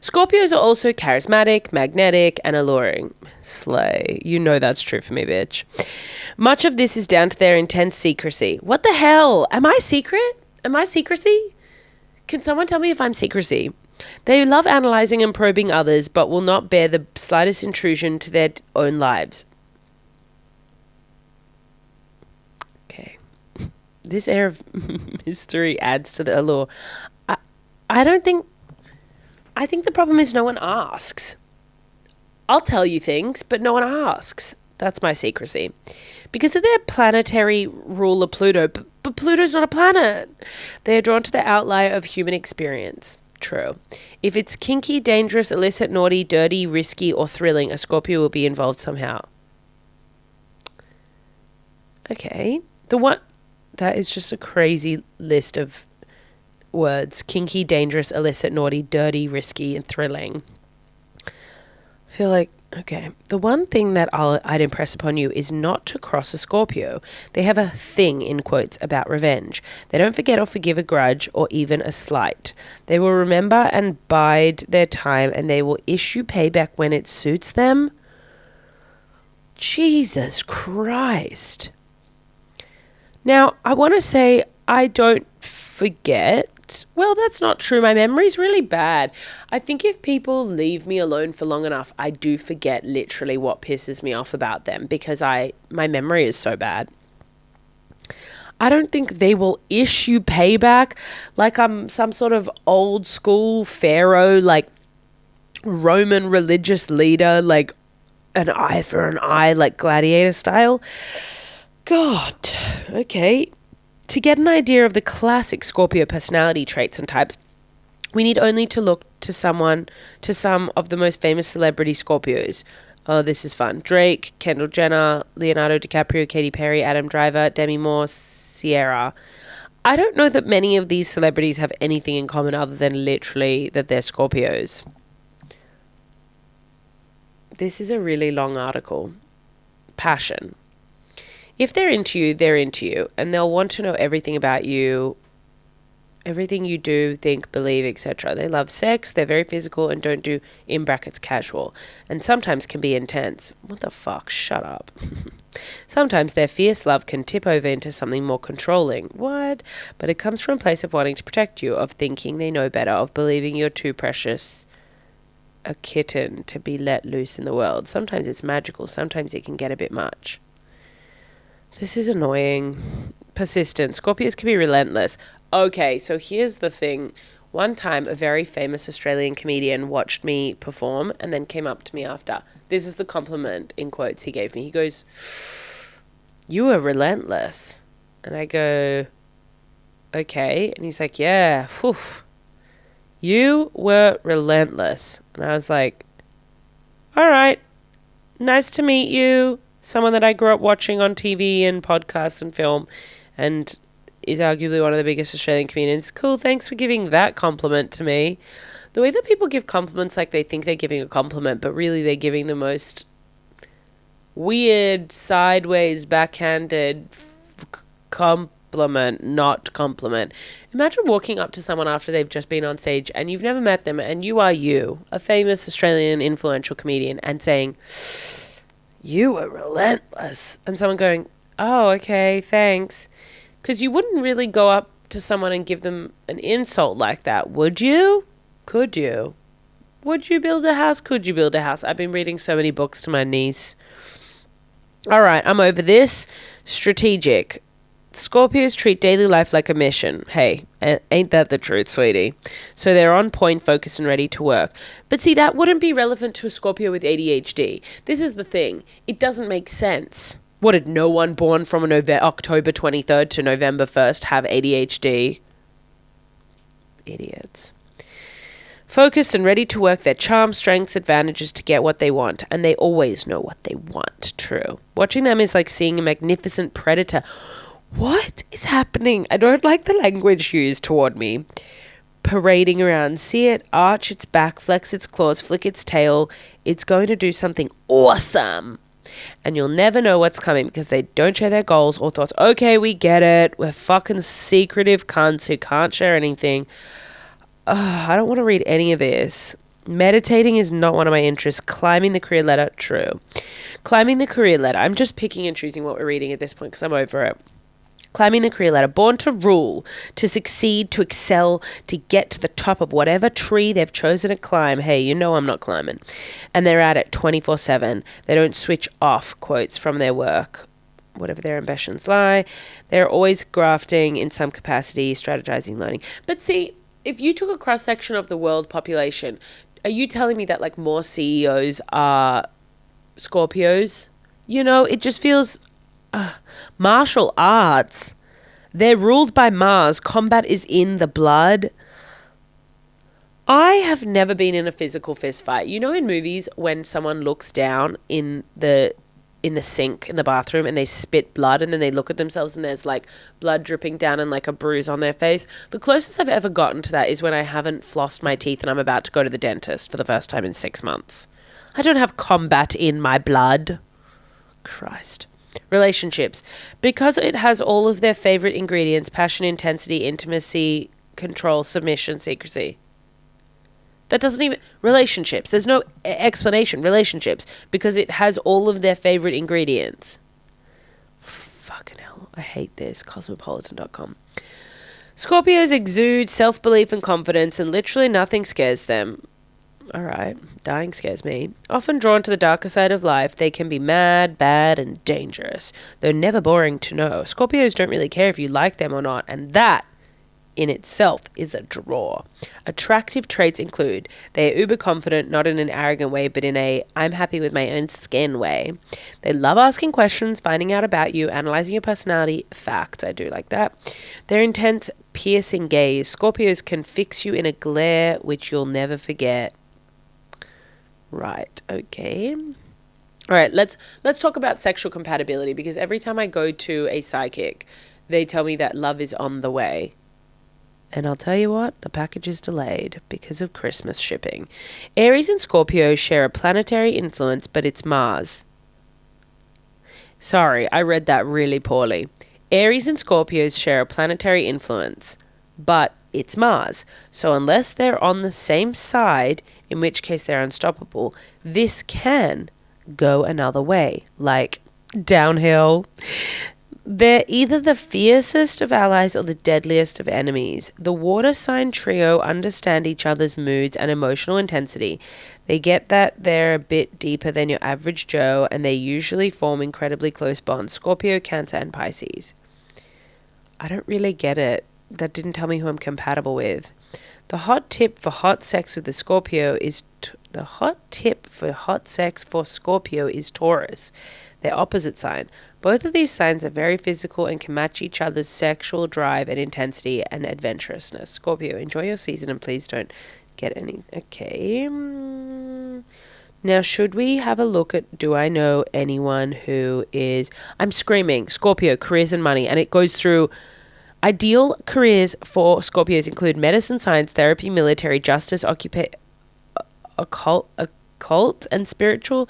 Scorpios are also charismatic, magnetic, and alluring. Slay. You know that's true for me, bitch. Much of this is down to their intense secrecy. What the hell? Am I secret? Am I secrecy? Can someone tell me if I'm secrecy? They love analysing and probing others, but will not bear the slightest intrusion to their own lives. Okay. This air of mystery adds to the allure. I think the problem is no one asks. I'll tell you things, but no one asks. That's my secrecy. Because of their planetary ruler Pluto, but Pluto's not a planet. They are drawn to the outlier of human experience. True. If it's kinky, dangerous, illicit, naughty, dirty, risky, or thrilling, a Scorpio will be involved somehow. Okay. That is just a crazy list of words. Kinky, dangerous, illicit, naughty, dirty, risky, and thrilling. I feel like, okay. The one thing that I'd impress upon you is not to cross a Scorpio. They have a thing, in quotes, about revenge. They don't forget or forgive a grudge or even a slight. They will remember and bide their time, and they will issue payback when it suits them. Jesus Christ. Now, I want to say I don't forget. Well, that's not true. My memory's really bad. I think if people leave me alone for long enough, I do forget literally what pisses me off about them because my memory is so bad. I don't think they will issue payback like I'm some sort of old school pharaoh, like Roman religious leader, like an eye for an eye, like gladiator style. God, okay. To get an idea of the classic Scorpio personality traits and types, we need only to look to some of the most famous celebrity Scorpios. Oh, this is fun. Drake, Kendall Jenner, Leonardo DiCaprio, Katy Perry, Adam Driver, Demi Moore, Sierra. I don't know that many of these celebrities have anything in common other than literally that they're Scorpios. This is a really long article. Passion. If they're into you, and they'll want to know everything about you, everything you do, think, believe, etc. They love sex, they're very physical, and don't do, in brackets, casual, and sometimes can be intense. What the fuck? Shut up. Sometimes their fierce love can tip over into something more controlling. What? But it comes from a place of wanting to protect you, of thinking they know better, of believing you're too precious a kitten to be let loose in the world. Sometimes it's magical, sometimes it can get a bit much. This is annoying. Persistent. Scorpios can be relentless. Okay, so here's the thing. One time, a very famous Australian comedian watched me perform and then came up to me after. This is the compliment, in quotes, he gave me. He goes, "You were relentless." And I go, "Okay." And he's like, "Yeah, whew. You were relentless." And I was like, "All right. Nice to meet you. Someone that I grew up watching on TV and podcasts and film and is arguably one of the biggest Australian comedians. Cool, thanks for giving that compliment to me." The way that people give compliments like they think they're giving a compliment, but really they're giving the most weird, sideways, backhanded compliment, not compliment. Imagine walking up to someone after they've just been on stage and you've never met them and you are you, a famous Australian influential comedian, and saying, "You were relentless." And someone going, "Oh, okay, thanks." Because you wouldn't really go up to someone and give them an insult like that, would you? Could you? Would you build a house? Could you build a house? I've been reading so many books to my niece. All right, I'm over this. Strategic. Scorpios treat daily life like a mission. Hey, ain't that the truth, sweetie? So they're on point, focused, and ready to work. But see, that wouldn't be relevant to a Scorpio with ADHD. This is the thing. It doesn't make sense. What, did no one born from October 23rd to November 1st have ADHD? Idiots. Focused and ready to work their charm, strengths, advantages to get what they want. And they always know what they want. True. Watching them is like seeing a magnificent predator. What is happening? I don't like the language used toward me. Parading around. See it, arch its back, flex its claws, flick its tail. It's going to do something awesome. And you'll never know what's coming because they don't share their goals or thoughts. Okay, we get it. We're fucking secretive cunts who can't share anything. I don't want to read any of this. Meditating is not one of my interests. Climbing the career ladder, true. Climbing the career ladder. I'm just picking and choosing what we're reading at this point because I'm over it. Climbing the career ladder. Born to rule, to succeed, to excel, to get to the top of whatever tree they've chosen to climb. Hey, you know I'm not climbing. And they're at it 24/7. They don't switch off, quotes, from their work. Whatever their ambitions lie. They're always grafting in some capacity, strategizing, learning. But see, if you took a cross-section of the world population, are you telling me that like more CEOs are Scorpios? You know, it just feels martial arts. They're ruled by Mars. Combat is in the blood. I have never been in a physical fist fight. You know, in movies when someone looks down in the sink in the bathroom and they spit blood and then they look at themselves and there's like blood dripping down and like a bruise on their face. The closest I've ever gotten to that is when I haven't flossed my teeth and I'm about to go to the dentist for the first time in 6 months. I don't have combat in my blood. Christ. Relationships. Because it has all of their favorite ingredients: passion, intensity, intimacy, control, submission, secrecy. That doesn't even... Relationships. There's no explanation. Relationships. Because it has all of their favorite ingredients. Fucking hell. I hate this. Cosmopolitan.com. Scorpios exude self-belief and confidence, and literally nothing scares them. Alright. Dying scares me. Often drawn to the darker side of life, they can be mad, bad, and dangerous. Though never boring to know. Scorpios don't really care if you like them or not, and that in itself is a draw. Attractive traits include: they are uber confident, not in an arrogant way, but in a I'm happy with my own skin way. They love asking questions, finding out about you, analyzing your personality. Facts, I do like that. Their intense, piercing gaze. Scorpios can fix you in a glare which you'll never forget. Right, okay. All right, let's talk about sexual compatibility, because every time I go to a psychic, they tell me that love is on the way. And I'll tell you what, the package is delayed because of Christmas shipping. Aries and Scorpio share a planetary influence, but it's Mars. Sorry, I read that really poorly. Aries and Scorpios share a planetary influence, but it's Mars. So unless they're on the same side, in which case they're unstoppable, this can go another way, like downhill. They're either the fiercest of allies or the deadliest of enemies. The water sign trio understand each other's moods and emotional intensity. They get that they're a bit deeper than your average Joe, and they usually form incredibly close bonds. Scorpio, Cancer, and Pisces. I don't really get it. That didn't tell me who I'm compatible with. The hot tip for hot sex with the Scorpio is... The hot tip for hot sex for Scorpio is Taurus, their opposite sign. Both of these signs are very physical and can match each other's sexual drive and intensity and adventurousness. Scorpio, enjoy your season and please don't get any... Okay. Now, should we have a look at... Do I know anyone who is... I'm screaming. Scorpio, careers and money. And it goes through... Ideal careers for Scorpios include medicine, science, therapy, military, justice, occult and spiritual...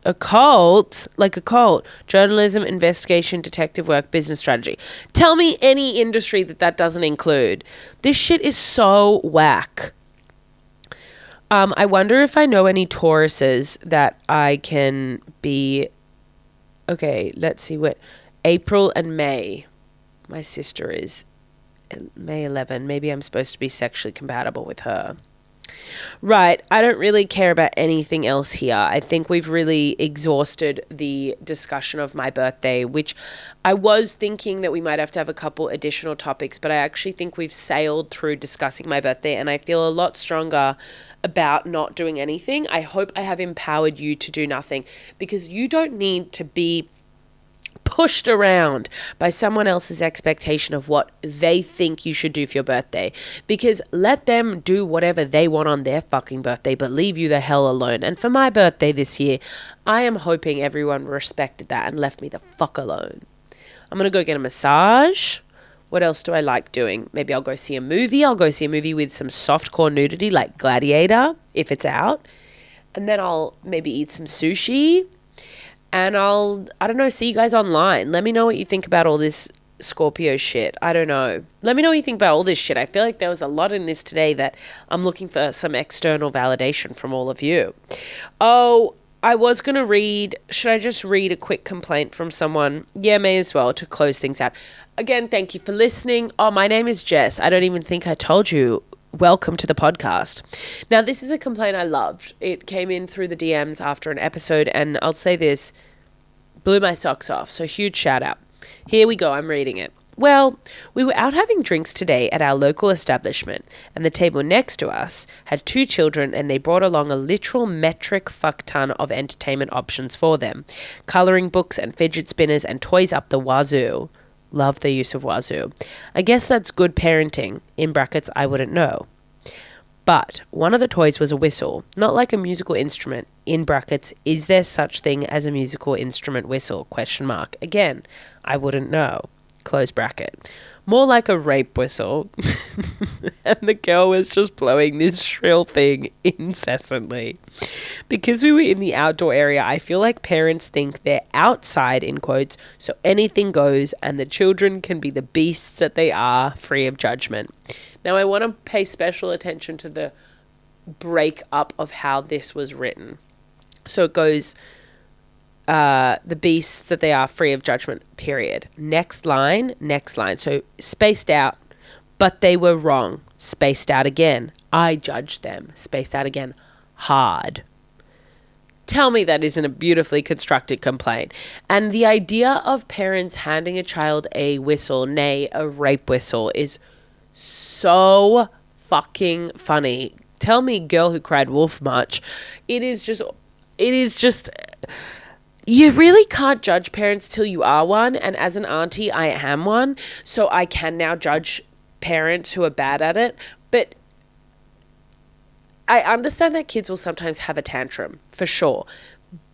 Occult, like a cult, journalism, investigation, detective work, business strategy. Tell me any industry that doesn't include. This shit is so whack. I wonder if I know any Tauruses that I can be... Okay, let's see what... April and May. My sister is May 11. Maybe I'm supposed to be sexually compatible with her. Right, I don't really care about anything else here. I think we've really exhausted the discussion of my birthday, which I was thinking that we might have to have a couple additional topics, but I actually think we've sailed through discussing my birthday, and I feel a lot stronger about not doing anything. I hope I have empowered you to do nothing, because you don't need to be pushed around by someone else's expectation of what they think you should do for your birthday, because let them do whatever they want on their fucking birthday, but leave you the hell alone. And for my birthday this year, I am hoping everyone respected that and left me the fuck alone. I'm gonna go get a massage. What else do I like doing? Maybe I'll go see a movie. I'll go see a movie with some softcore nudity like Gladiator if it's out, and then I'll maybe eat some sushi. And I don't know, see you guys online. Let me know what you think about all this Scorpio shit. I don't know. Let me know what you think about all this shit. I feel like there was a lot in this today that I'm looking for some external validation from all of you. Oh, I was going to read, should I just read a quick complaint from someone? Yeah, may as well, to close things out. Again, thank you for listening. Oh, my name is Jess. I don't even think I told you. Welcome to the podcast. Now, this is a complaint I loved. It came in through the DMs after an episode, and I'll say this, blew my socks off. So huge shout out. Here we go. I'm reading it. Well, we were out having drinks today at our local establishment, and the table next to us had 2 children, and they brought along a literal metric fuck ton of entertainment options for them. Colouring books and fidget spinners and toys up the wazoo. Love the use of wazoo. I guess that's good parenting. In brackets, I wouldn't know. But one of the toys was a whistle, not like a musical instrument. In brackets, is there such thing as a musical instrument whistle? Question mark. Again, I wouldn't know. Close bracket. More like a rape whistle. And the girl was just blowing this shrill thing incessantly. Because we were in the outdoor area, I feel like parents think they're outside, in quotes, so anything goes, and the children can be the beasts that they are, free of judgment. Now, I want to pay special attention to the break-up of how this was written. So it goes, the beasts that they are, free of judgment, period. Next line. So spaced out, but they were wrong. Spaced out again. I judged them. Spaced out again. Hard. Tell me that isn't a beautifully constructed complaint. And the idea of parents handing a child a whistle, nay, a rape whistle, is so fucking funny. Tell me, girl who cried wolf much. It is just, you really can't judge parents till you are one. And as an auntie, I am one. So I can now judge parents who are bad at it. But I understand that kids will sometimes have a tantrum, for sure.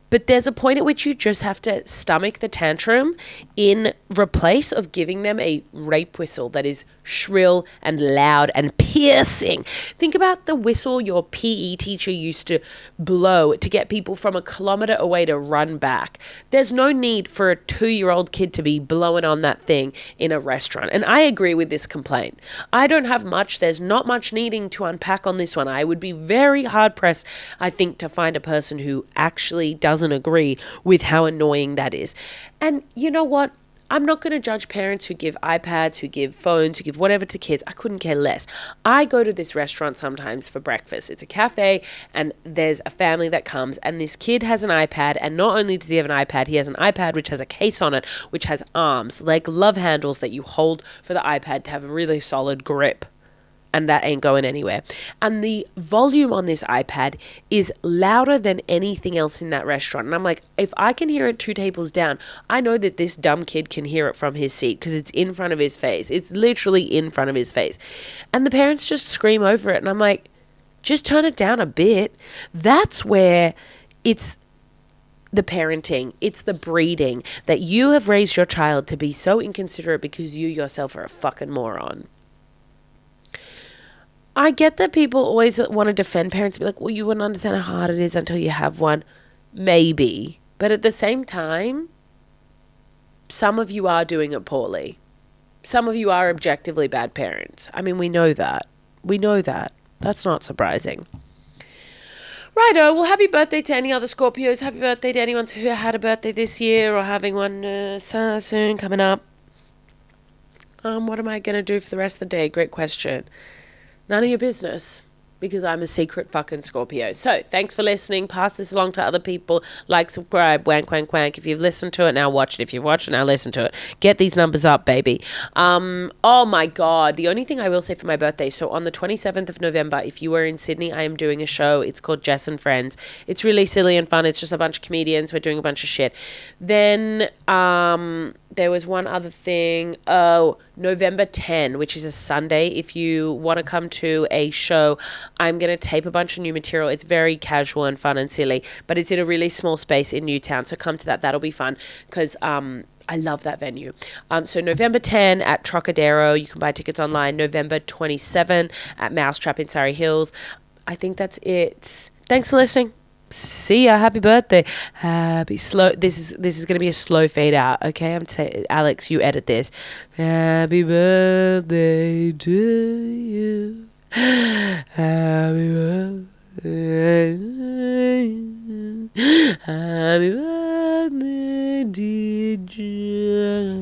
But there's a point at which you just have to stomach the tantrum in replace of giving them a rape whistle that is shrill and loud and piercing. Think about the whistle your PE teacher used to blow to get people from a kilometer away to run back. There's no need for a 2-year-old kid to be blowing on that thing in a restaurant. And I agree with this complaint. I don't have much. There's not much needing to unpack on this one. I would be very hard pressed, I think, to find a person who actually doesn't agree with how annoying that is. And you know what? I'm not going to judge parents who give iPads, who give phones, who give whatever to kids. I couldn't care less. I go to this restaurant sometimes for breakfast. It's a cafe, and there's a family that comes, and this kid has an iPad, and not only does he have an iPad, he has an iPad which has a case on it, which has arms, like love handles that you hold for the iPad to have a really solid grip. And that ain't going anywhere. And the volume on this iPad is louder than anything else in that restaurant. And I'm like, if I can hear it 2 tables down, I know that this dumb kid can hear it from his seat because it's in front of his face. It's literally in front of his face. And the parents just scream over it. And I'm like, just turn it down a bit. That's where it's the parenting, it's the breeding, that you have raised your child to be so inconsiderate because you yourself are a fucking moron. I get that people always want to defend parents, be like, well, you wouldn't understand how hard it is until you have one. Maybe. But at the same time, some of you are doing it poorly. Some of you are objectively bad parents. I mean, we know that. That's not surprising. Righto, well, happy birthday to any other Scorpios. Happy birthday to anyone who had a birthday this year or having one soon coming up. What am I going to do for the rest of the day? Great question. None of your business, because I'm a secret fucking Scorpio. So thanks for listening. Pass this along to other people. Like, subscribe, wank, wank, wank. If you've listened to it, now watch it. If you've watched it, now listen to it. Get these numbers up, baby. Oh my God. The only thing I will say for my birthday, so on the 27th of November, if you are in Sydney, I am doing a show. It's called Jess and Friends. It's really silly and fun. It's just a bunch of comedians. We're doing a bunch of shit. Then, there was one other thing. Oh, November 10, which is a Sunday. If you want to come to a show, I'm going to tape a bunch of new material. It's very casual and fun and silly, but it's in a really small space in Newtown. So come to that. That'll be fun because I love that venue. So November 10 at Trocadero. You can buy tickets online. November 27 at Mousetrap in Surrey Hills. I think that's it. Thanks for listening. See ya. Happy birthday. Happy slow. This is gonna be a slow fade out. Okay, Alex, you edit this. Happy birthday to you. Happy birthday. Happy birthday, dear Jesus.